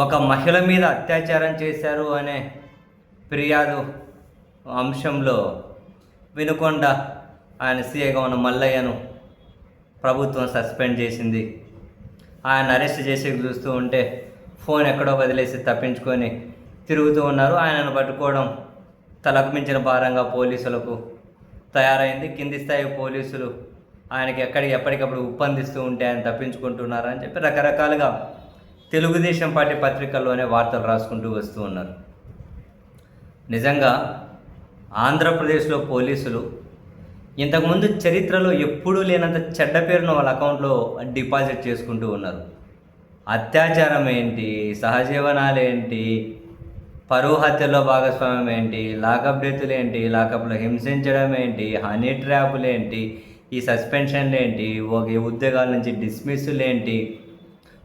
ఒక మహిళ మీద అత్యాచారం చేశారు అనే ఫిర్యాదు అంశంలో వినుకొండ ఆయన సీఐగా ఉన్న మల్లయ్యను ప్రభుత్వం సస్పెండ్ చేసింది. ఆయన అరెస్ట్ చేసి చూస్తూ ఉంటే ఫోన్ ఎక్కడో వదిలేసి తప్పించుకొని తిరుగుతూ ఉన్నారు. ఆయనను పట్టుకోవడం తలకు మించిన భారంగా పోలీసులకు తయారైంది. కింది స్థాయి పోలీసులు ఆయనకి ఎప్పటికప్పుడు ఉప్పందిస్తూ ఉంటే ఆయన తప్పించుకుంటున్నారని చెప్పి రకరకాలుగా తెలుగుదేశం పార్టీ పత్రికల్లోనే వార్తలు రాసుకుంటూ వస్తూ ఉన్నారు. నిజంగా ఆంధ్రప్రదేశ్లో పోలీసులు ఇంతకుముందు చరిత్రలో ఎప్పుడూ లేనంత చెడ్డ పేరును వాళ్ళ అకౌంట్లో డిపాజిట్ చేసుకుంటూ ఉన్నారు. అత్యాచారం ఏంటి, సహజీవనాలు ఏంటి, పరువు హత్యలో భాగస్వామ్యం ఏంటి, లాకప్ డెత్తులు ఏంటి, లాకప్లో హింసించడం ఏంటి, హనీ ట్రాపులు ఏంటి, ఈ సస్పెన్షన్లు ఏంటి, ఉద్యోగాల నుంచి డిస్మిస్సులు ఏంటి,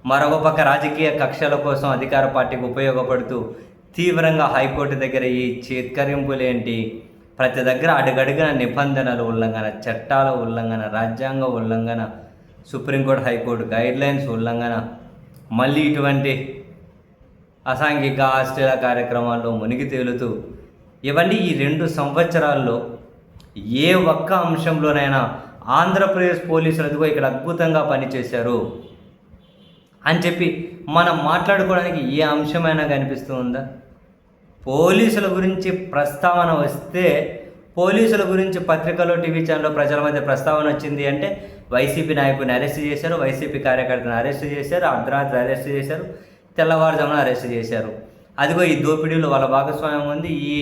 మరొక పక్క రాజకీయ కక్షల కోసం అధికార పార్టీకి ఉపయోగపడుతూ తీవ్రంగా హైకోర్టు దగ్గర ఈ చేత్కరింపులేంటి, ప్రతి దగ్గర అడుగడుగున నిబంధనల ఉల్లంఘన, చట్టాల ఉల్లంఘన, రాజ్యాంగ ఉల్లంఘన, సుప్రీంకోర్టు హైకోర్టు గైడ్లైన్స్ ఉల్లంఘన, మళ్ళీ ఇటువంటి అసాంఘిక ఆశ్చర్య కార్యక్రమాల్లో మునిగి తేలుతూ ఇవన్నీ ఈ 2 సంవత్సరాల్లో ఏ ఒక్క అంశంలోనైనా ఆంధ్రప్రదేశ్ పోలీసులు అదిగో ఇక్కడ అద్భుతంగా పనిచేశారు అని చెప్పి మనం మాట్లాడుకోవడానికి ఏ అంశమైనా కనిపిస్తూ ఉందా? పోలీసుల గురించి ప్రస్తావన వస్తే, పోలీసుల గురించి పత్రికలో, టీవీ ఛానల్లో ప్రజల మధ్య ప్రస్తావన వచ్చింది అంటే వైసీపీ నాయకుడిని అరెస్ట్ చేశారు, వైసీపీ కార్యకర్తను అరెస్ట్ చేశారు, అర్ధరాత్రి అరెస్ట్ చేశారు, తెల్లవారుజామున అరెస్ట్ చేశారు. అదిగో ఈ దోపిడీలో వాళ్ళ భాగస్వామ్యం ఉంది, ఈ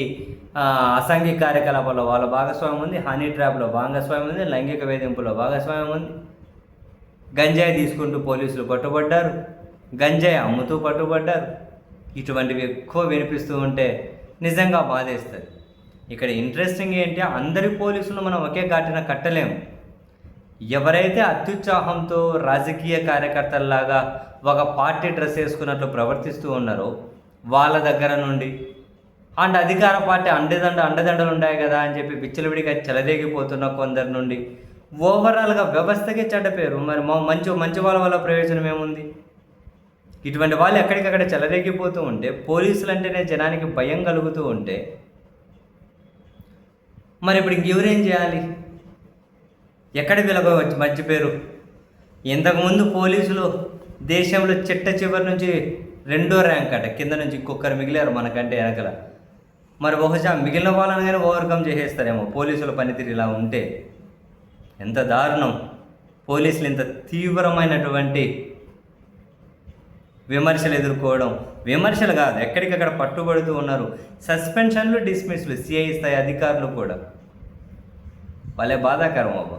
అసాంఘిక కార్యకలాపాల్లో వాళ్ళ భాగస్వామ్యం ఉంది, హనీ ట్రాప్లో భాగస్వామ్యం ఉంది, లైంగిక వేధింపులో భాగస్వామ్యం ఉంది, గంజాయి తీసుకుంటూ పోలీసులు పట్టుబడ్డారు, గంజాయి అమ్ముతూ పట్టుబడ్డారు. ఇటువంటివి ఎక్కువ వినిపిస్తూ ఉంటే నిజంగా బాధేస్తుంది. ఇక్కడ ఇంట్రెస్టింగ్ ఏంటి, అందరి పోలీసులు మనం ఒకే ఘాటిన కట్టలేము. ఎవరైతే అత్యుత్సాహంతో రాజకీయ కార్యకర్తల్లాగా ఒక పార్టీ డ్రెస్ వేసుకున్నట్లు ప్రవర్తిస్తూ ఉన్నారో వాళ్ళ దగ్గర నుండి, అండ్ అధికార పార్టీ అండదండలు ఉన్నాయి కదా అని చెప్పి విచ్చలవిడిగా చెలరేగిపోతున్న కొందరి నుండి, ఓవరాల్గా వ్యవస్థకే చెడ్డ పేరు. మరి మంచి వాళ్ళ వల్ల ప్రయోజనం ఏముంది? ఇటువంటి వాళ్ళు ఎక్కడికక్కడ చెలరేగిపోతూ ఉంటే, పోలీసులు అంటేనే జనానికి భయం కలుగుతూ ఉంటే మరి ఇప్పుడు ఇంకెవరేం చేయాలి? ఎక్కడ వీళ్ళకు మంచి పేరు? ఇంతకుముందు పోలీసులు దేశంలో చిట్ట చివరి నుంచి 2వ ర్యాంక్ అట, కింద నుంచి ఇంకొకరు మిగిలారు మనకంటే వెనకల. మరి బహుశా మిగిలిన వాళ్ళని కానీ ఓవర్కమ్ చేసేస్తారేమో పోలీసుల పనితీరు ఇలా ఉంటే. ఎంత దారుణం! పోలీసులు ఇంత తీవ్రమైనటువంటి విమర్శలు ఎదుర్కోవడం, విమర్శలు కాదు ఎక్కడికక్కడ పట్టుబడుతూ ఉన్నారు. సస్పెన్షన్లు, డిస్మిస్లు, సిఐ స్థాయి అధికారులు కూడా. భలే బాధాకరం అబ్బా.